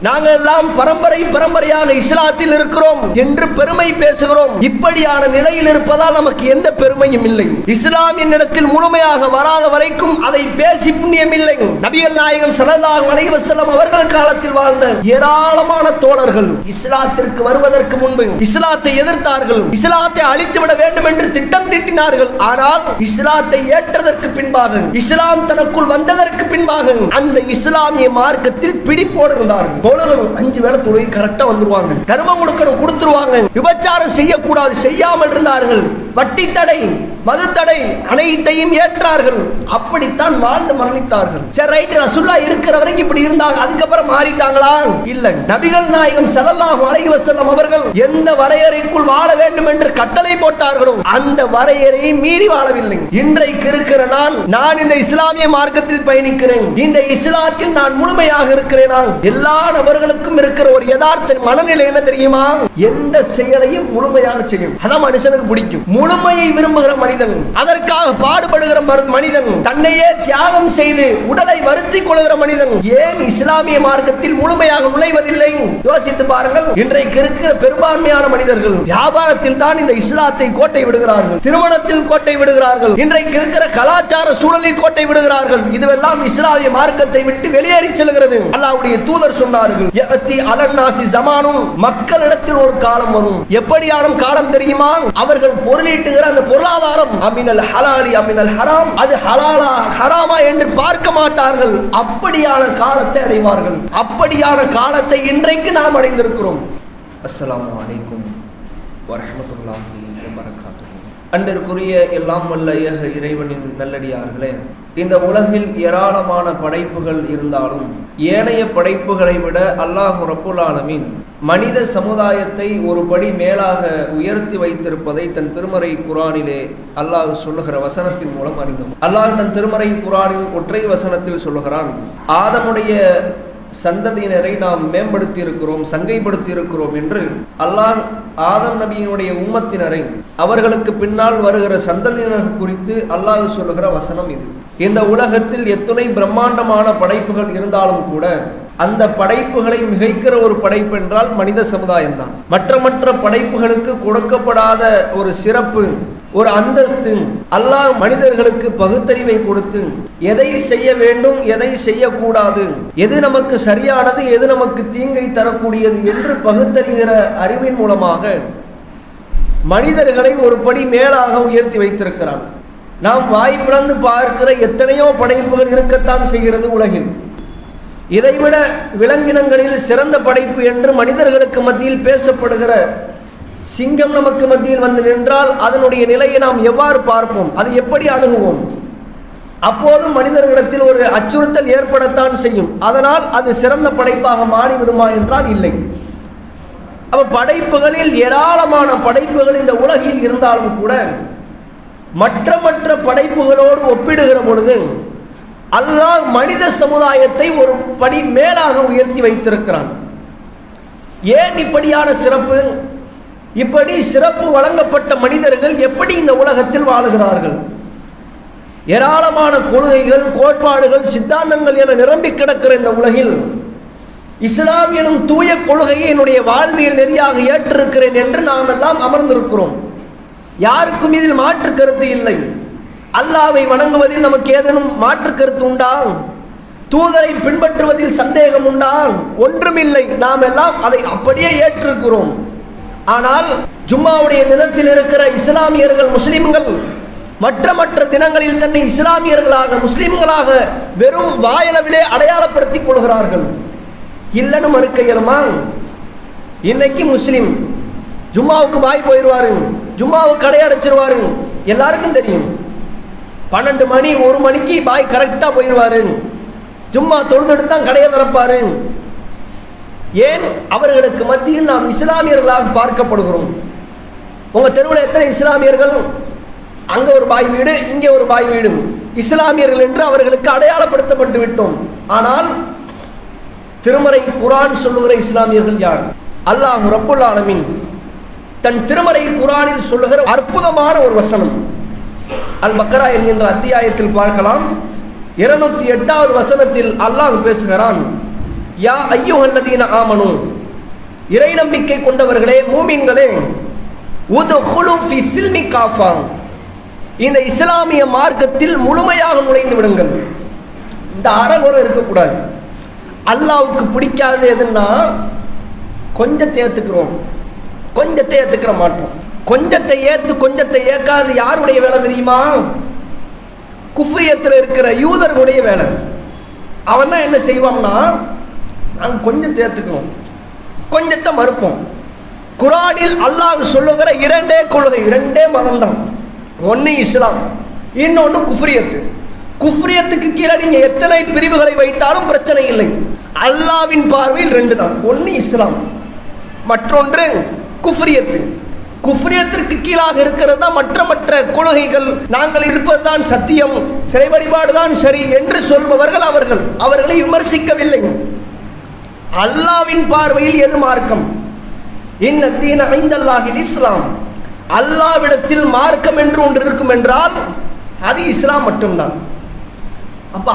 நாங்கள் எல்லாம் பரம்பரையாக இஸ்லாத்தில் இருக்கிறோம் என்று பெருமை பேசுகிறோம். இப்படியான நிலையில் இருப்பதால் நமக்கு எந்த பெருமையும் இல்லை. இஸ்லாமின் இடத்தில் முழுமையாக வராத வரைக்கும் அதை பேசி புண்ணியம் இல்லை. நபிகள் நாயகம் ஸல்லல்லாஹு அலைஹி வஸல்லம் அவர்கள் காலத்தில் வாழ்ந்த ஏராளமான தோழர்கள் இஸ்லாத்திற்கு வருவதற்கு முன்பு இஸ்லாத்தை எதிர்த்தார்கள். இஸ்லாத்தை அழித்து விட வேண்டும் என்று திட்டம் தீட்டினார்கள். ஆனால் இஸ்லாத்தை ஏற்றதற்கு பின்பாக, இஸ்லாம் தனக்குள் வந்ததற்கு பின்பாக அந்த இஸ்லாமிய மார்க்கத்தில் பிடிப்போடு இருந்தார்கள். 5 வேளை தொழுகை கரெக்டா வந்துருவாங்க, தர்மம் கொடுத்துருவாங்க, விபச்சாரம் செய்யக்கூடாது, செய்யாமல் இருந்தார்கள், வட்டி தடை, மது தடை அனைத்தையும் ஏற்றார்கள். அப்படித்தான் வாழ்ந்து மரணித்தார்கள். சரி, ரைட், ரசூலுல்லாஹ் இருக்கிற வரைக்கும் இப்படி இருந்தாங்க, அதுக்கப்புறம் மாறிட்டாங்களா? இல்ல. நபிகள் நாயகம் ஸல்லல்லாஹு அலைஹி வஸல்லம் அவர்கள் எந்த வரையறைக்குள் வாழ வேண்டும் என்று கட்டளை போட்டார்களோ அந்த வரையறையை மீறி வாழவில்லை. இன்றைக்கு இருக்கிற நான் இந்த இஸ்லாமிய மார்க்கத்தில் பயணிக்கிறேன், இந்த இஸ்லாத்தில் நான் முழுமையாக இருக்கிறேன். எல்லா நபர்களுக்கும் இருக்கிற ஒரு யதார்த்த மனநிலை என்ன தெரியுமா? எந்த செயலையும் முழுமையாக செய்யும். அதான் மனுஷனுக்கு பிடிக்கும். முழுமையை விரும்புகிற மனிதன், அதற்காக பாடுபடுகிற மனிதன், தன்னையே தியாகம் செய்து உடலை வருத்திக் கொள்கிற மனிதன் ஏன் இஸ்லாமிய மார்க்கத்தில் முழுமையாக நுழைவதில்லை? யோசித்து பாருங்கள். இன்றைக்கு இருக்கிற பெரும்பான்மையான மனிதர்கள் வியாபாரத்தில் தான் இந்த இஸ்லாத்தை கோட்டை விடுகிறார்கள், திருமணத்தில் கோட்டை விடுகிறார்கள், இன்றைக்கு இருக்கிற கலாச்சார சூழலில் கோட்டை விடுகிறார்கள். இதுவெல்லாம் இஸ்லாமிய மார்க்கத்தை விட்டு வெளியேறி செல்கிறது. அல்லாஹ்வுடைய தூதர் சொன்னார்கள், யஅதி அலன்னாசி ஸமானுன், மக்களிடத்தில் ஒரு காலம் வரும். எப்படியான காலம் தெரியுமா? அவர்கள் பொருளீட்டுகிற அந்த பொருளாதாரம் அமினல் ஹலாலி அமினல் ஹராம், அது ஹலாலா ஹராமா என்று பார்க்க மாட்டார்கள். அப்படியான காலத்தை அடைவார்கள். அப்படியான காலத்தை இன்றைக்கு நாம் அடைந்திருக்கிறோம். அஸ்ஸலாமு அலைக்கும் வரஹ்மத்துல்லாஹி வபரகாத்துஹு. அன்பிற்குரிய எல்லாம் வல்ல ஏக இறைவனின் நல்லடியார்களே, இந்த உலகில் ஏராளமான படைப்புகள் இருந்தாலும் ஏனைய படைப்புகளை விட அல்லாஹ் ரப்புல் ஆலமீன் மனித சமுதாயத்தை ஒரு படி மேலாக உயர்த்தி வைத்திருப்பதை தன் திருமறை குர்ஆனிலே அல்லாஹ் சொல்லுகிற வசனத்தின் மூலம் அறிந்தோம். அல்லாஹ் தன் திருமறை குர்ஆனில் ஒற்றை வசனத்தில் சொல்லுகிறான், ஆதமுடைய சந்ததியினரை நாம் மேம்படுத்தி இருக்கிறோம், சங்கைப்படுத்தி இருக்கிறோம் என்று அல்லாஹ் ஆதம் நபியினுடைய உம்மத்தினரை, அவர்களுக்கு பின்னால் வருகிற சந்ததியினர் குறித்து அல்லாஹ் சொல்லுகிற வசனம் இது. இந்த உலகத்தில் எத்துணை பிரம்மாண்டமான படைப்புகள் இருந்தாலும் கூட அந்த படைப்புகளை மிகைக்கிற ஒரு படைப்பு என்றால் மனித சமுதாயம் தான். மற்ற படைப்புகளுக்கு கொடுக்கப்படாத ஒரு சிறப்பு, ஒரு அந்தஸ்து அல்லாஹ் மனிதர்களுக்கு பகுத்தறிவை கொடுத்து எதை செய்ய வேண்டும், எதை செய்யக்கூடாது, எது நமக்கு சரியானது, எது நமக்கு தீங்கை தரக்கூடியது என்று பகுத்தறிகிற அறிவின் மூலமாக மனிதர்களை ஒரு படி மேலாக உயர்த்தி வைத்திருக்கிறான். நாம் வாய் பிளந்து பார்க்கிற எத்தனையோ படைப்புகள் இருக்கத்தான் செய்கிறது உலகில். இதைவிட விலங்கினங்களில் சிறந்த படைப்பு என்று மனிதர்களுக்கு மத்தியில் பேசப்படுகிற சிங்கம் நமக்கு மத்தியில் வந்து நின்றால் அதனுடைய நிலையை நாம் எவ்வாறு பார்ப்போம், அதை எப்படி அணுகுவோம்? அப்போதும் மனிதர்களிடத்தில் ஒரு அச்சுறுத்தல் ஏற்படத்தான் செய்யும். அதனால் அது சிறந்த படைப்பாக மாறிவிடுமா என்றால் இல்லை. அப்ப படைப்புகளில் ஏராளமான படைப்புகள் இந்த உலகில் இருந்தாலும் கூட மற்ற படைப்புகளோடு ஒப்பிடுகிற பொழுது அல்லாஹ் மனித சமுதாயத்தை ஒரு படி மேலாக உயர்த்தி வைத்திருக்கிறான். ஏன் இப்படியான சிறப்பு? இப்படி சிறப்பு வழங்கப்பட்ட மனிதர்கள் எப்படி இந்த உலகத்தில் வாழுகிறார்கள்? ஏராளமான கொள்கைகள், கோட்பாடுகள், சித்தாந்தங்கள் என நிரம்பி கிடக்கிற இந்த உலகில் இஸ்லாம் எனும் தூய கொள்கையை என்னுடைய வாழ்வியல் நெறியாக ஏற்றிருக்கிறேன் என்று நாம் எல்லாம் அமர்ந்திருக்கிறோம். யாருக்கும் இதில் மாற்று கருத்து இல்லை. அல்லாஹ்வை வணங்குவதில் நமக்கு ஏதேனும் மாற்று கருத்து உண்டா? தூதரை பின்பற்றுவதில் சந்தேகம் உண்டா? ஒன்றுமில்லை. நாம் எல்லாம் அதை அப்படியே ஏற்றிருக்கிறோம். ஆனால் ஜும்மாவுடைய தினத்தில் இருக்கிற இஸ்லாமியர்கள், முஸ்லிம்கள் மற்ற தினங்களில் தன்னை இஸ்லாமியர்களாக, முஸ்லிம்களாக வெறும் வாயளவிலே அடையாளப்படுத்திக் கொள்கிறார்கள். இல்லைன்னு மறுக்க இயலுமா? இன்னைக்கு முஸ்லிம் ஜும்மாவுக்கு பாய் போயிடுவாரு, ஜும்மாவுக்கு கடை அடைச்சிருவாரு, எல்லாருக்கும் தெரியும். 12 மணி 1 மணிக்கு பாய் கரெக்டா போயிடுவாரு, ஜும்மா தொழுதுட்டு தான் கடையை திறப்பாரு. ஏன்? அவர்களுக்கு மத்தியில் நாம் இஸ்லாமியர்களாக பார்க்கப்படுகிறோம். உங்க தெருவில் எத்தனை இஸ்லாமியர்கள்? அங்க ஒரு பாய் வீடு, இங்கே ஒரு பாய் வீடு, இஸ்லாமியர்கள் என்று அவர்களுக்கு அடையாளப்படுத்தப்பட்டு விட்டோம். ஆனால் திருமறை குர்ஆன் சொல்லுகிற இஸ்லாமியர்கள் யார்? அல்லாஹ் ரப்புல் ஆலமீன் தன் திருமறை குர்ஆனில் சொல்லுகிற அற்புதமான ஒரு வசனம் அல் பக்ரா என்கின்ற அத்தியாயத்தில் பார்க்கலாம். 208வது வசனத்தில் அல்லாஹ் பேசுகிறான், யா அய்யுஹல்லதீன ஆமனு, இறை நம்பிக்கை கொண்டவர்களே, மூமின்களே, உதுகுலு ஃபி ஸில்மி காஃபா, இந்த இஸ்லாமிய மார்க்கத்தில் முழுமையாக நுழைந்து விடுங்கள். இந்த அறகுறை இருக்கக்கூடாது. அல்லாஹ்வுக்கு பிடிக்காது எதுன்னா கொஞ்சத்தை ஏத்துக்கிறோம், கொஞ்சத்தை ஏத்துக்கிற மாட்டோம். கொஞ்சத்தை ஏத்து கொஞ்சத்தை ஏற்காது யாருடைய வேலை தெரியுமா? குஃப்ரியத்தில் இருக்கிற யூதர்களுடைய வேலை. அவன் தான் என்ன செய்வான்னா, நாங்கள் கொஞ்சத்தை ஏத்துக்கிறோம், கொஞ்சத்தை மறுப்போம். குர்ஆனில் அல்லாஹ் சொல்லுகிற இரண்டே கொள்கை, இரண்டே மதம் தான். ஒன்று இஸ்லாம், இன்னொன்று குஃப்ரியத்து. குஃப்ரியத்துக்கு கீழே நீங்க எத்தனை பிரிவுகளை வைத்தாலும் பிரச்சனை இல்லை. அல்லாஹ்வின் பார்வையில் ரெண்டு தான், ஒன்று இஸ்லாம், மற்றொன்று குஃப்ரியத்து. குஃப்ரியத்திற்கு கீழாக இருக்கிறது தான் மற்ற கொள்கைகள். நாங்கள் இருப்பதுதான் சத்தியம், சிலை வழிபாடுதான் சரி என்று சொல்பவர்கள் அவர்களை விமர்சிக்கவில்லை. அல்லாஹ்வின் பார்வையில் எது மார்க்கம்? இன்ன தீன இன்தல்லாஹில் இஸ்லாம். அல்லாஹ்விடத்தில் மார்க்கம் என்று ஒன்று இருக்கும் என்றால் அது இஸ்லாம் மட்டும்தான்.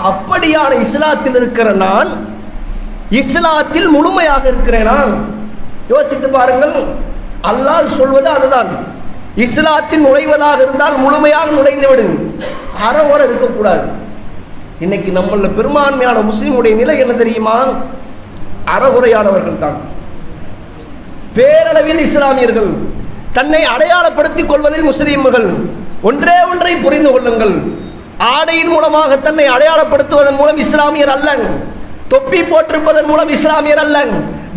அப்படியான இஸ்லாத்தில் இருக்கிற நான் இஸ்லாத்தில் முழுமையாக இருக்கிறேனா? யோசித்து பாருங்கள். அல்லாஹ் சொல்வது அதுதான். இஸ்லாத்தில் நுழைவதாக இருந்தால் முழுமையாக நுழைந்து விடுங்க, அறவோட இருக்கக்கூடாது. இன்னைக்கு நம்மள பெரும்பான்மையான முஸ்லிமுடைய நிலை என்ன தெரியுமா? அறகுறையானவர்கள் தான். பேரளவில் இஸ்லாமியர்கள் தன்னை அடையாளப்படுத்திக் கொள்வதில் முஸ்லிம்கள் ஒன்றே ஒன்றை புரிந்து கொள்ளுங்கள். ஆடையின் மூலமாக தன்னை அடையாளப்படுத்துவதன் மூலம் இஸ்லாமியர் அல்ல. தொப்பி போட்டிருப்பதன் மூலம் இஸ்லாமியர் அல்ல.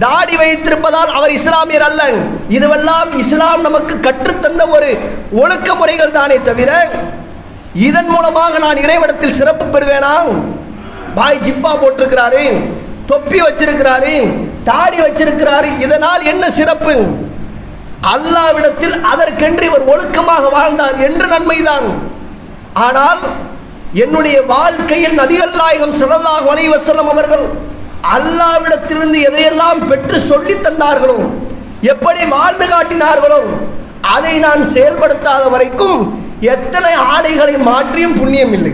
தாடி வைத்திருப்பதால் அவர் இஸ்லாமியர் அல்ல. இதுவெல்லாம் இஸ்லாம் நமக்கு கற்றுத்தந்த ஒரு ஒழுக்க முறைகள் தானே தவிர இதன் மூலமாக நான் இறைவனத்தில் சிறப்பு பெறுவேனா? பாய் ஜிப்பா போட்டிருக்கிறாரு, தொப்பி வச்சிருக்கிறாரு, தாடி வச்சிருக்கிறாரு, இதனால் என்ன சிறப்பு? அல்லாஹ்விடத்தில் அதற்கென்று இவர் ஒழுக்கமாக வாழ்ந்தார் என்று நன்மைதான். ஆனால் என்னுடைய வாழ்க்கையில் நபிகள் நாயகம் ஸல்லல்லாஹு அலைஹி வஸல்லம் அவர்கள் அல்லாஹ்விடத்திலிருந்து எதையெல்லாம் பெற்று சொல்லி தந்தார்களோ, எப்படி வாழ்ந்து காட்டினார்களோ, அதை நான் செயல்படுத்தாத வரைக்கும் எத்தனை ஆடைகளை மாற்றியும் புண்ணியம் இல்லை.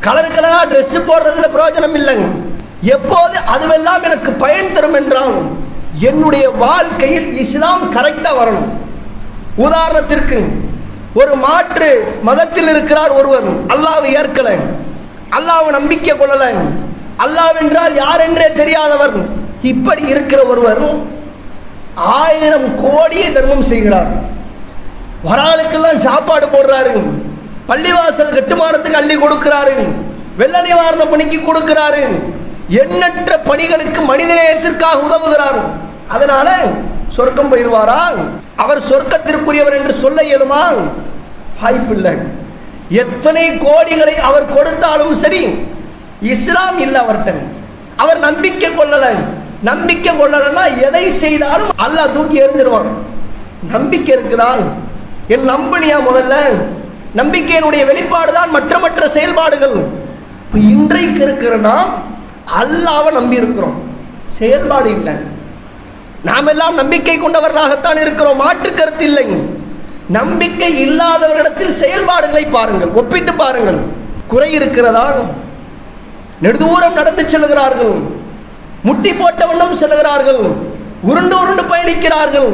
கலர் கலரா ட்ரெஸ் போடுறதுல பிரயோஜனம் இல்லைங்க. எப்போது அதுவெல்லாம் எனக்கு பயன் தரும் என்றால் என்னுடைய வாழ்க்கையில் இஸ்லாம் கரெக்டா வரணும். உதாரணத்திற்கு ஒரு மாற்று மதத்தில் இருக்கிறார் ஒருவர், அல்லாஹ்வை ஏற்கல, அல்லாஹ்வை நம்பிக்கை கொள்ளல, அல்லாஹ் என்றால் யார் என்றே தெரியாதவர். இப்படி இருக்கிற ஒருவர் 1000 கோடியை தர்மம் செய்கிறார். வராளுக்கெல்லாம் சாப்பாடு போடுறாரு, பள்ளிவாசல் கட்டுமானத்துக்கு அள்ளி கொடுக்கிறாரு, வெள்ள நிவாரண பணிக்கு கொடுக்கிறாரு, எண்ணற்ற பணிகளுக்கு மனிதநேயத்திற்காக உதவுகிறார். அதனால சொர்க்கம் போயிருவாரா? அவர் சொர்க்கத்திற்குரியவர் என்று சொல்ல இயலுமா? வாய்ப்பில்லை. எத்தனை கோடிகளை அவர் கொடுத்தாலும் சரி, இஸ்லாம் இல்லை அவர்கிட்ட. அவர் நம்பிக்கை கொள்ளல. நம்பிக்கை கொள்ளலன்னா எதை செய்தாலும் அல்லாஹ் தூக்கி எறிஞ்சிருவான். நம்பிக்கை இருக்குதான், என் நம்பினியா முதல்ல. நம்பிக்கையினுடைய வெளிப்பாடுதான் மற்ற செயல்பாடுகள். இன்றைக்கு இருக்கிற நாம் அல்லாஹ்வை நம்பி இருக்கிறோம், செயல்பாடு இல்லை. நாம் எல்லாம் நம்பிக்கை கொண்டவர்களாகத்தான் இருக்கிறோம், மாற்று கருத்து இல்லை. நம்பிக்கை இல்லாதவர்களிடத்தில் செயல்பாடுகளை பாருங்கள், ஒப்பிட்டு பாருங்கள். குறை இருக்கிறதா? நெடுதூரம் நடந்து செல்கிறார்கள், முட்டி போட்ட வண்ணம் செல்கிறார்கள், உருண்டு பயணிக்கிறார்கள்.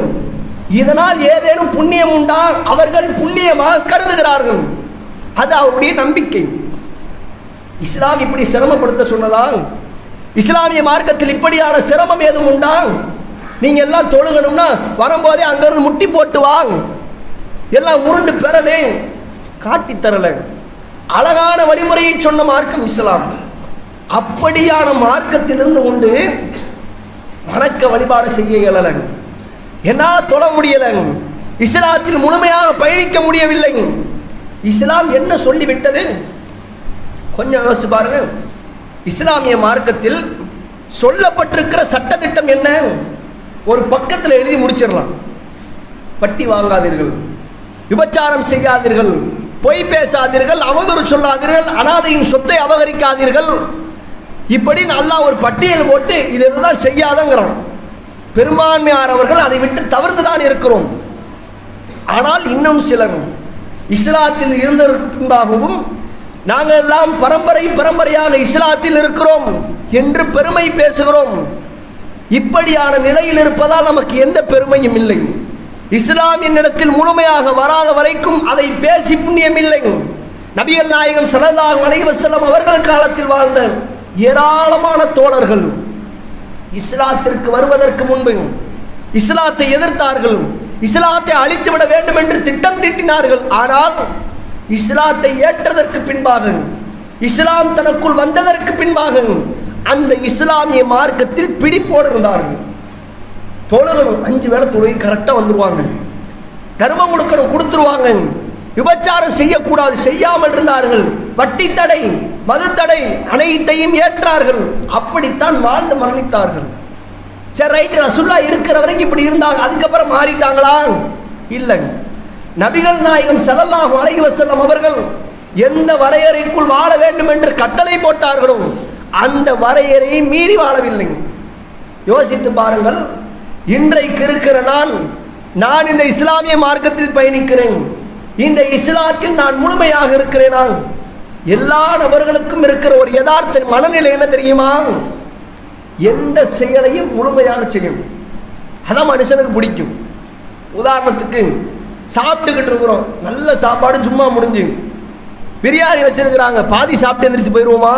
இதனால் ஏதேனும் புண்ணியம் உண்டா? அவர்கள் புண்ணியமாக கருதுகிறார்கள். அது அவருடைய நம்பிக்கை. இஸ்லாம் இப்படி சிரமப்படுத்த சொன்னதால் இஸ்லாமிய மார்க்கத்தில் இப்படியான சிரமம் ஏதும் உண்டா? நீங்க எல்லாம் தொழுகணும்னா வரும்போதே அங்கிருந்து முட்டி போட்டு வாங்க, எல்லாம் உருண்டு பெறலே, காட்டி தரல. அழகான வழிமுறையை சொன்ன மார்க்கம் இஸ்லாம். அப்படியான மார்க்கத்திலிருந்து கொண்டு வணக்க வழிபாடு செய்ய இயலல, என்னால் தொழ முடியல, இஸ்லாத்தில் முழுமையாக பயணிக்க முடியவில்லை. இஸ்லாம் என்ன சொல்லிவிட்டது? கொஞ்சம் யோசிச்சு பாருங்க. இஸ்லாமிய மார்க்கத்தில் சொல்லப்பட்டிருக்கிற சட்டத்திட்டம் என்ன? ஒரு பக்கத்தில் எழுதி முடிச்சிடலாம். வட்டி வாங்காதீர்கள், விபச்சாரம் செய்யாதீர்கள், பொய் பேசாதீர்கள், அவதூறு சொல்லாதீர்கள், அனாதையின் சொத்தை அபகரிக்காதீர்கள். இப்படி அல்லாஹ் ஒரு பட்டியல் போட்டு இதெல்லாம் செய்யாதங்கிறான். பெரும்பான்மையானவர்கள் அதை விட்டு தவிர்த்துதான் இருக்கிறோம். ஆனால் இன்னும் சிலர் இஸ்லாத்தில் இருந்ததற்கு பின்பாகவும் நாங்கள் எல்லாம் பரம்பரையாக இஸ்லாத்தில் இருக்கிறோம் என்று பெருமை பேசுகிறோம். இப்படியான நிலையில் இருப்பதால் நமக்கு எந்த பெருமையும் இல்லை. இஸ்லாம் என்னிடத்தில் முழுமையாக வராத வரைக்கும் அதை பேசி புண்ணியம் இல்லை. நபிகள் நாயகம் ஸல்லல்லாஹு அலைஹி வஸல்லம் அவர்கள் காலத்தில் வாழ்ந்த ஏராளமான தோழர்கள் இஸ்லாத்திற்கு வருவதற்கு முன்பு இஸ்லாத்தை எதிர்த்தார்கள், இஸ்லாத்தை அழித்துவிட வேண்டும் என்று திட்டம் தீட்டினார்கள். ஆனால் இஸ்லாத்தை ஏற்றதற்கு பின்பாக, இஸ்லாம் தனக்குள் வந்ததற்கு பின்பாக அந்த இஸ்லாமிய மார்க்கத்தில் பிடிப்போடு இருந்தார்கள். தோழர்கள் 5 வேளை தொழுகை கரெக்டாக வந்துருவாங்க, தர்மம் கொடுக்கணும் கொடுத்துருவாங்க, விபச்சாரம் செய்யக்கூடாது செய்யாமல் இருந்தார்கள், வட்டி தடை மது தடை அனைத்தையும் ஏற்றார்கள். அப்படித்தான் வாழ்ந்து மரணித்தார்கள். சரி ரைட், ரசூலுல்லாஹ் இருக்கிற வரைக்கும் இப்படி இருந்தாங்க, அதுக்கப்புறம் மாறிட்டாங்களா? இல்லை. நபிகள் நாயகம் ஸல்லல்லாஹு அலைஹி வஸல்லம் அவர்கள் எந்த வரையறைக்குள் வாழ வேண்டும் என்று கட்டளை போட்டார்களோ அந்த வரையறையை மீறி வாழவில்லை. யோசித்து பாருங்கள், இன்றைக்கு இருக்கிற நான் இந்த இஸ்லாமிய மார்க்கத்தில் பயணிக்கிறேன், இந்த இஸ்லாத்தில் நான் முழுமையாக இருக்கிறேனா? எல்லா நபர்களுக்கும் இருக்கிற ஒரு யதார்த்த மனநிலை என்ன தெரியுமா? எந்த செயலையும் முழுமையாக செய்யும், அதான் மனுஷனுக்கு பிடிக்கும். உதாரணத்துக்கு சாப்பிட்டுக்கிட்டு இருக்கிறோம், நல்ல சாப்பாடு சும்மா முடிஞ்சு பிரியாணி வச்சிருக்கிறாங்க, பாதி சாப்பிட்டு எந்திரிச்சு போயிடுவோமா?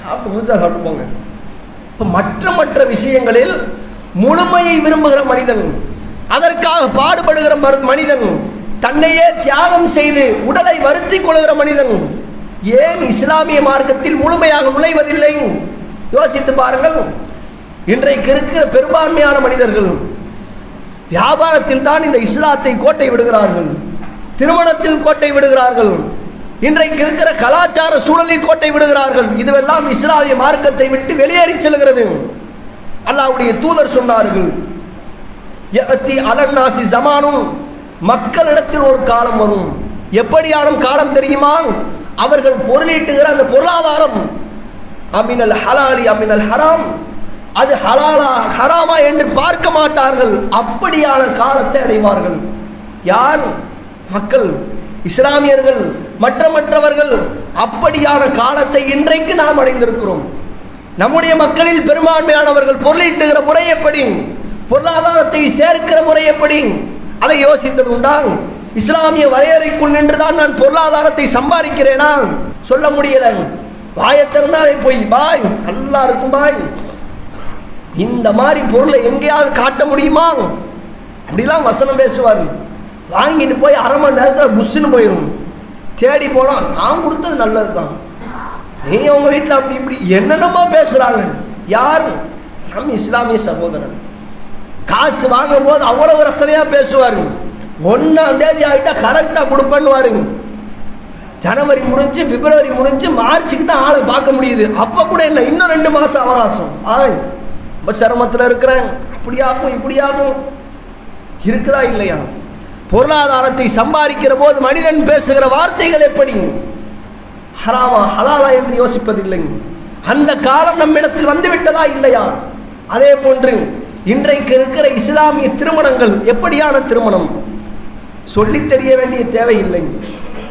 சாப்பிட்டு முடிச்சா சாப்பிட்டு போங்க. இப்போ மற்ற விஷயங்களில் முழுமையை விரும்புகிற மனிதன், அதற்காக பாடுபடுகிற மனிதன், தன்னையே தியாகம் செய்து உடலை வருத்தி கொள்கிற மனிதன் ஏன் இஸ்லாமிய மார்க்கத்தில் முழுமையாக நுழைவதில்லை? யோசித்து பாருங்கள். இன்றைக்கு இருக்கிற பெரும்பான்மையான மனிதர்கள் வியாபாரத்தில் தான் இந்த இஸ்லாத்தை கோட்டை விடுகிறார்கள், திருமணத்தில் கோட்டை விடுகிறார்கள், இன்றைக்கு இருக்கிற கலாச்சார சூழலில் கோட்டை விடுகிறார்கள். இதுவெல்லாம் இஸ்லாமிய மார்க்கத்தை விட்டு வெளியேறி செல்கிறது. அல்லாஹ்வுடைய தூதர் சொன்னார்கள், யஅதி அலன்னாசி ஸமானுன், மக்களிடத்தில் ஒரு காலம் வரும். எப்படியான காலம் தெரியுமா? அவர்கள் பொருளீட்டுகிற அந்த பொருளாதாரம் அமினல் ஹலாலி அமினல் ஹராம், அது ஹலாலா ஹராமா என்று பார்க்க மாட்டார்கள். அப்படியான காலத்தை அடைவார்கள். யார்? மக்கள், இஸ்லாமியர்கள், மற்றவர்கள். அப்படியான காலத்தை இன்றைக்கு நாம் அடைந்திருக்கிறோம். நம்முடைய மக்களில் பெரும்பான்மையானவர்கள் பொருளீட்டுகிற முறை எப்படி, பொருளாதாரத்தை சேர்க்கிற முறை எப்படி, அதை யோசித்தது உண்டா? இஸ்லாமிய வரையறைக்குள் நின்றுதான் நான் பொருளாதாரத்தை சம்பாதிக்கிறேனா? சொல்ல முடியல. வாயத்திறந்தாலே போய் பாய் நல்லா இருக்கும் பாய், இந்த மாதிரி பொருளை எங்கேயாவது காட்ட முடியுமா? அப்படிலாம் வசனம் பேசுவார். வாங்கிட்டு போய் அரை மணி நேரத்தில் புஷ்ஷுன்னு போயிடும். தேடி போனால் நான் கொடுத்தது நல்லது தான், நீங்க உங்க வீட்டில் அப்படி இப்படி என்னென்னமா பேசுறாங்க. யார்? நம் இஸ்லாமிய சகோதரன். காசு வாங்கும் போது அவ்வளவு ரசனையா பேசுவாரு. 1ஆம் தேதி ஆகிட்டா கரெக்டா கொடுப்பேன்னு. ஜனவரி முடிஞ்சு பிப்ரவரி முடிஞ்சு மார்ச்சுக்கு தான் ஆளை பார்க்க முடியுது. அப்ப கூட என்ன, இன்னும் 2 மாசம் அவகாசம், ரொம்ப சிரமத்தில் இருக்கிறேன், அப்படியாகும் இப்படியாகும். இருக்குதா இல்லையா? பொருளாதாரத்தை சம்பாதிக்கிற போது மனிதன் பேசுகிற வார்த்தைகள் எப்படி, ஹராமா ஹலாலா என்று யோசிப்பதில்லை. அந்த காலம் நம்மிடத்தில் வந்துவிட்டதா இல்லையா? அதே போன்று இன்றைக்கு இருக்கிற இஸ்லாமிய திருமணங்கள் எப்படியான திருமணம் சொல்லித் தெரிய வேண்டிய தேவையில்லை.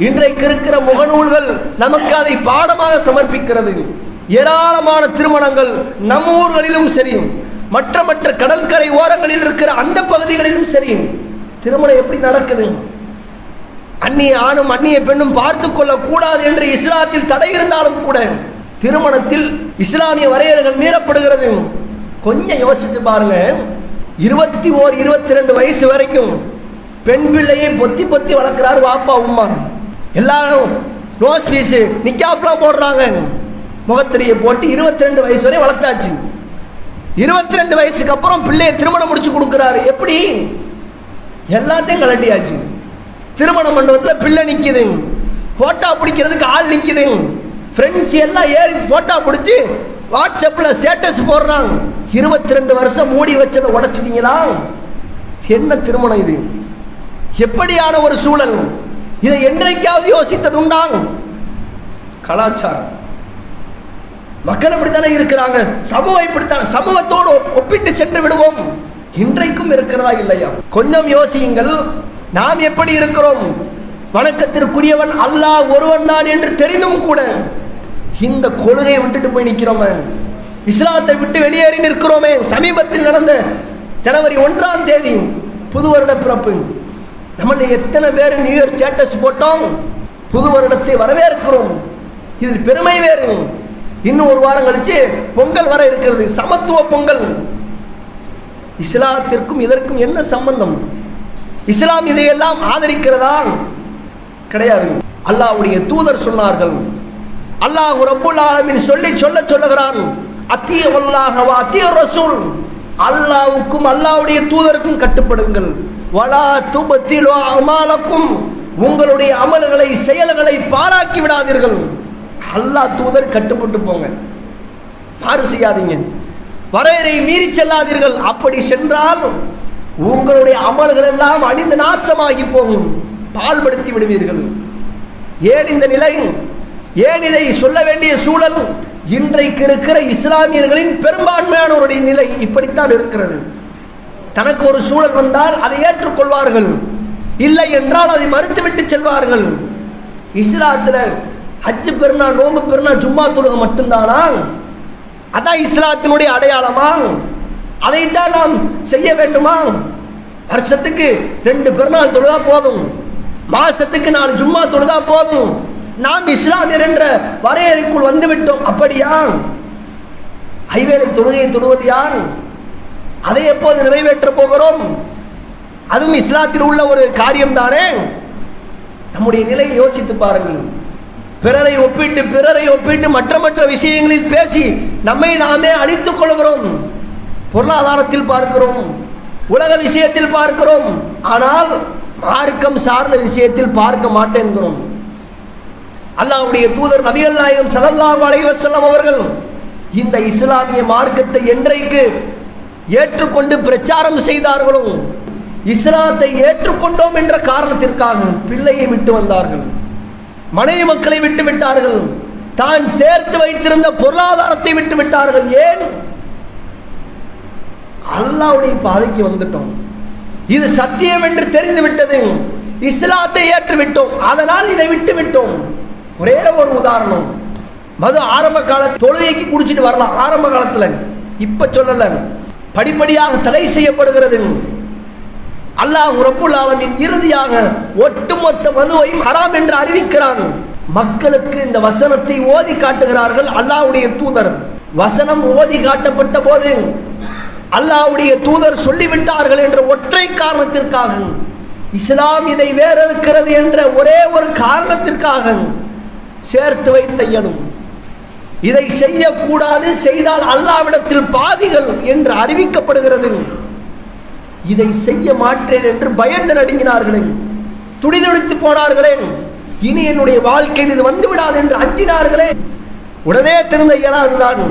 இன்றைக்கு இருக்கிற முகநூல்கள் நமக்கு அதை பாடமாக சமர்ப்பிக்கிறது. ஏராளமான திருமணங்கள் நம் ஊர்களிலும் சரி, மற்ற கடற்கரை ஓரங்களில் இருக்கிற அந்த பகுதிகளிலும் சரி, திருமணம் எப்படி நடக்குது? அந்நிய ஆணும் அந்நிய பெண்ணும் பார்த்து கொள்ளக்கூடாது என்று இஸ்லாத்தில் தடை இருந்தாலும் கூட திருமணத்தில் இஸ்லாமிய வரையறைகள் மீறப்படுகிறது. கொஞ்சம் யோசித்து பாருங்க. 21, 22 வயசு வரைக்கும் பெண் பிள்ளையை பொத்தி வளர்க்கிறார் வாப்பா உம்மா. எல்லாரும் நோஸ் பீஸ் நிக்காப்லாம் போடுறாங்க, முகத்திரையை போட்டு 22 வயசு வரை வளர்த்தாச்சு. 22 வயசுக்கு அப்புறம் பிள்ளையை திருமணம் முடிச்சு கொடுக்குறாரு. எப்படி? எல்லாத்தையும் கலட்டியாச்சு. திருமண மண்டபத்தில் பிள்ளை நிற்குது, போட்டோ பிடிக்கிறதுக்கு ஆள் நிற்குது, ஃப்ரெண்ட்ஸ் எல்லாம் ஏறி போட்டோ பிடிச்சி வாட்ஸ்அப்பில் ஸ்டேட்டஸ் போடுறாங்க. 22 வருஷம் மூடி வச்சதை உடைச்சிட்டீங்களா? என்ன திருமணம் இது? எப்படியான ஒரு சூழல்? இதை என்றைக்காவது யோசித்தது உண்டாங்க? கலாச்சாரம், மக்கள் இப்படித்தானே இருக்கிறாங்க, சமூகம் இப்படித்தான, சமூகத்தோடு ஒப்பிட்டு சென்று விடுவோம். இன்றைக்கும் இருக்கிறதா இல்லையா? கொஞ்சம் யோசியுங்கள். நாம் எப்படி இருக்கிறோம்? வணக்கத்திற்குரியவன் அல்லாஹ் ஒருவன் தான் என்று தெரிந்தும் கூட இந்த கொள்கையை விட்டுட்டு போய் நிற்கிறோமே, இஸ்லாத்தை விட்டு வெளியேறி நிற்கிறோமே. சமீபத்தில் நடந்த ஜனவரி 1ஆம் தேதி புது வருட பிறப்பு, நம்ம எத்தனை பேர் நியூ இயர் ஸ்டேட்டஸ் போட்டோம், புது வருடத்தை வரவேற்கிறோம். இதில் பெருமை வேறு. இன்னும் ஒரு வாரம் கழிச்சு பொங்கல் வர இருக்கிறது, சமத்துவ பொங்கல். இஸ்லாத்திற்கும் இதற்கும் என்ன சம்பந்தம்? இஸ்லாம் இதையெல்லாம் ஆதரிக்கிறதா? கிடையாது. அல்லாஹ்வுடைய தூதர் சொன்னார்கள், அல்லாஹ் ரப்புல் ஆலமீன் சொல்லுகிறான், அத்தியுல்லாஹ் வ அத்தியுர் ரசூல், அல்லாஹ்வுக்கும் அல்லாஹ்வுடைய தூதருக்கும் கட்டுப்படுங்கள். வலா துபத்திலு அமாலக்கும், உங்களுடைய அமல்களை செயல்களை பாழாக்கி விடாதீர்கள். அல்லாஹ் தூதர் கட்டுப்பட்டு போங்க, மாறு செய்யாதீங்க, வரையறை மீறி செல்லாதீர்கள். அப்படி சென்றால் உங்களுடைய அமல்கள் எல்லாம் அழிந்து நாசமாகி போகும், பால்படுத்தி விடுவீர்கள். ஏன் இந்த நிலை? ஏன் இதை சொல்ல வேண்டிய சூழல்? இன்றைக்கு இருக்கிற இஸ்லாமியர்களின் பெரும்பான்மையானவருடைய நிலை இப்படித்தான் இருக்கிறது. தனக்கு ஒரு சூழல் வந்தால் அதை ஏற்றுக்கொள்வார்கள், இல்லை என்றால் அதை மறுத்துவிட்டு செல்வார்கள். இஸ்லாத்தில் ஹஜ் பெருநாள், நோம்பு பெருநாள், ஜும்மா தொழுகை மட்டும்தானா? அதான் இஸ்லாத்தினுடைய அடையாளமா? அதைத்தான் நாம் செய்ய வேண்டுமா? வருஷத்துக்கு 2 பெருநாள் தொழுதா போதும், மாசத்துக்கு 4 ஜும்மா தொழுதா போதும், நாம் இஸ்லாமியர் என்ற வரையறைக்குள் வந்துவிட்டோம். அப்படியா? ஐவேளை தொழுகையை தொழுவது யார்? அதை எப்போது நிறைவேற்ற போகிறோம்? அதுவும் இஸ்லாத்தில் உள்ள ஒரு காரியம் தானே. நம்முடைய நிலையை யோசித்து பாருங்கள். பிறரை ஒப்பிட்டு மற்ற விஷயங்களில் பேசி நம்மை நாமே அழித்துக் கொள்கிறோம். பொருளாதாரத்தில் பார்க்கிறோம், உலக விஷயத்தில் பார்க்கிறோம், ஆனால் மார்க்கம் சார்ந்த விஷயத்தில் பார்க்க மாட்டேன்கிறோம். அல்லாஹ்வுடைய தூதர் நபிகள் நாயகம் ஸல்லல்லாஹு அலைஹி வஸல்லம் அவர்கள் இந்த இஸ்லாமிய மார்க்கத்தை என்றைக்கு ஏற்றுக்கொண்டு பிரச்சாரம் செய்தார்களோ, இஸ்லாத்தை ஏற்றுக்கொண்டோம் என்ற காரணத்திற்காக பிள்ளையை விட்டு வந்தார்கள், மனைவி மக்களை விட்டு விட்டார்கள், தான் சேர்த்து வைத்திருந்த பொருளாதாரத்தை விட்டு விட்டார்கள். ஏன்? அல்லாஹ்வுடைய பாதைக்கு வந்துட்டோம், இது சத்தியம் என்று தெரிந்து விட்டது, இஸ்லாத்தை ஏற்றுவிட்டோம், அதனால் இதை விட்டு விட்டோம். ஒரே ஒரு உதாரணம், மது ஆரம்ப கால தொழுகைக்கு குடிச்சிட்டு வரலாம், ஆரம்ப காலத்தில், இப்ப சொல்லல, படிப்படியாக தடை செய்யப்படுகிறது. அல்லாஹ் ரப்புல் ஆலமீன் இறுதியாக ஒட்டுமொத்த மதுவையும் ஹராம் என்று அறிவிக்கிறான். மக்களுக்கு இந்த வசனத்தை ஓதி காட்டுகிறார்கள் அல்லாஹ்வுடைய தூதர். வசனம் ஓதி காட்டப்பட்ட போது அல்லாஹ்வுடைய தூதர் சொல்லிவிட்டார்கள் என்ற ஒற்றை காரணத்திற்காக, இஸ்லாம் இதை வேறறுக்கிறது என்ற ஒரே ஒரு காரணத்திற்காக சேர்த்து வைத்த எனும், இதை செய்யக்கூடாது, செய்தால் அல்லாஹ்விடத்தில் பாவிகள் என்று அறிவிக்கப்படுகிறது. இதை செய்ய மாட்டேன் என்று பயந்து நடுங்கினார்களே, துடிதுடித்து போனார்களே, இனி என்னுடைய வாழ்க்கையில் இது வந்துவிடாது என்று அஞ்சினார்களே. உடனே திருந்த இயலாதுதான்,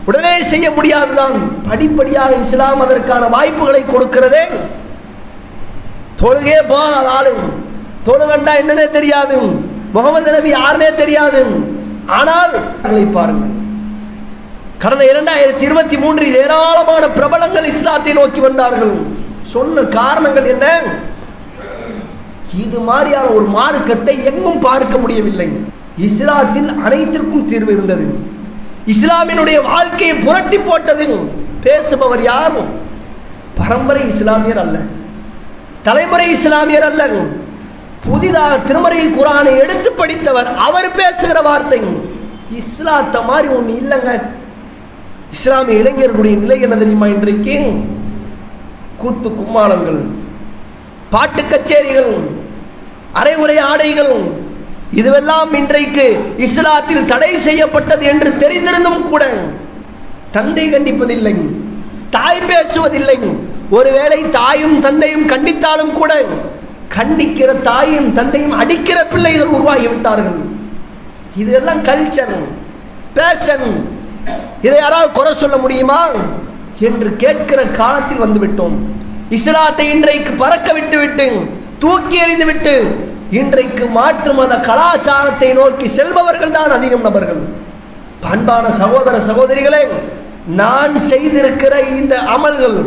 உடனே செய்ய முடியாதுதான். படிப்படியாக இஸ்லாம் அதற்கான வாய்ப்புகளை கொடுக்கிறதே. தொழுகே போகாத ஆளு, தொழுகண்டா என்னன்னே தெரியாது, முகமது நபி யாருன்னே தெரியாது, ஆனால் பாருங்கள், கடந்த 2023 ஏராளமான பிரபலங்கள் இஸ்லாத்தை நோக்கி வந்தார்கள். சொன்ன காரணங்கள் என்ன? இது மாதிரியான ஒரு மார்க்கத்தை எங்கும் பார்க்க முடியவில்லை. இஸ்லாத்தில் அனைத்திற்கும் தீர்வு இருந்தது. இஸ்லாமினுடைய வாழ்க்கையை புரட்டி போட்டது. பேசுபவர் யாரும் பரம்பரை இஸ்லாமியர் அல்ல, தலைமுறை இஸ்லாமியர் அல்ல, புதிதாக திருமறை குர்ஆனை எடுத்து படித்தவர். அவர் பேசுகிற வார்த்தை இஸ்லாத்த மாதிரி ஒண்ணு இல்லைங்க. இஸ்லாமிய இளைஞர்களுடைய நிலை என்ன தெரியுமா? இன்றைக்கு கூத்து கும்மாளங்கள், பாட்டு கச்சேரிகள், அரைகுறை ஆடைகள், இதுவெல்லாம் இன்றைக்கு இஸ்லாத்தில் தடை செய்யப்பட்டது என்று தெரிந்திருந்தும் கூட தந்தை கண்டிப்பதில்லை, தாய் பேசுவதில்லை. ஒருவேளை தாயும் தந்தையும் கண்டித்தாலும் கூட கண்டிக்கிற தாயும் தந்தையும் அடிக்கிற பிள்ளைகள் உருவாகிவிட்டார்கள். இதெல்லாம் கல்ச்சர், பேஷன். இதை யாராவது குறை சொல்ல முடியுமா என்று கேட்கிற காலத்தில் வந்துவிட்டோம். இஸ்லாத்தை இன்றைக்கு பறக்க விட்டு தூக்கி எறிந்து விட்டு இன்றைக்கு மாற்று மத கலாச்சாரத்தை நோக்கி செல்பவர்கள் தான் அதிகம் நபர்கள். பண்பான சகோதர சகோதரிகளே, நான் செய்திருக்கிற இந்த அமல்கள்,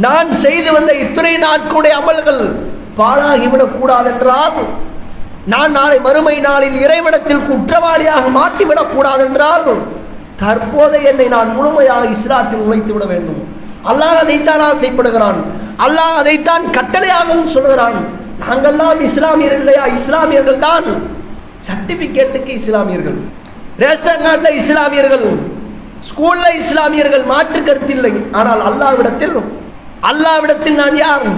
நான் செய்து வந்த இத்துறை நாட்களுடைய அமல்கள் பாழாகிவிடக் கூடாது என்றால் நான் நாளை மறுமை நாளில் இறைவனத்தில் குற்றவாளியாக மாட்டிவிடக் கூடாது என்றால் தற்போது என்னை நான் முழுமையாக இஸ்லாத்தில் நுழைத்து விட வேண்டும். அல்லாஹ் அதைத்தான் ஆசைப்படுகிறான். அல்லாஹ் அதைத்தான் கட்டளையாகவும் சொல்கிறான். நாங்கள்லாம் இஸ்லாமியர்கள் இல்லையா? இஸ்லாமியர்கள் தான். சர்டிபிகேட்டுக்கு இஸ்லாமியர்கள், ரேஷன் கார்டில் இஸ்லாமியர்கள், ஸ்கூல்ல இஸ்லாமியர்கள், மாற்று கருத்தில்லை. ஆனால் அல்லாஹ்விடத்தில் நான் யார்?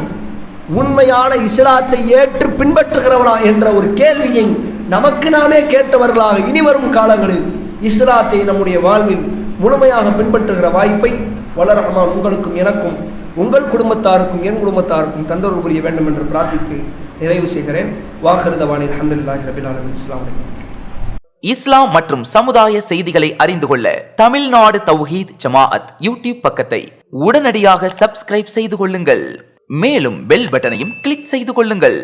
உண்மையான இஸ்லாத்தை ஏற்று பின்பற்றுகிறவனா என்ற ஒரு கேள்வியை நமக்கு நாமே கேட்டவர்களாக இனிவரும் காலங்களில் இஸ்லாத்தை நம்முடைய வாழ்வில் முழுமையாக பின்பற்றுகிற வாய்ப்பை வல்ல ரஹ்மான் உங்களுக்கும் எனக்கும் உங்கள் குடும்பத்தாருக்கும் என் குடும்பத்தாருக்கும் தந்தரவு புரிய வேண்டும் என்று பிரார்த்தித்து நிறைவு செய்கிறேன். வாஹிரு தவானி அல்ஹம்துலில்லாஹி ரப்பில் ஆலமீன். அஸ்ஸலாமு அலைக்கும். இஸ்லாம் மற்றும் சமுதாய செய்திகளை அறிந்து கொள்ள தமிழ்நாடு தௌஹீத் ஜமாஅத் யூடியூப் பக்கத்தை உடனடியாக சப்ஸ்கிரைப் செய்து கொள்ளுங்கள். மேலும் பெல் பட்டனையும் கிளிக் செய்து கொள்ளுங்கள்.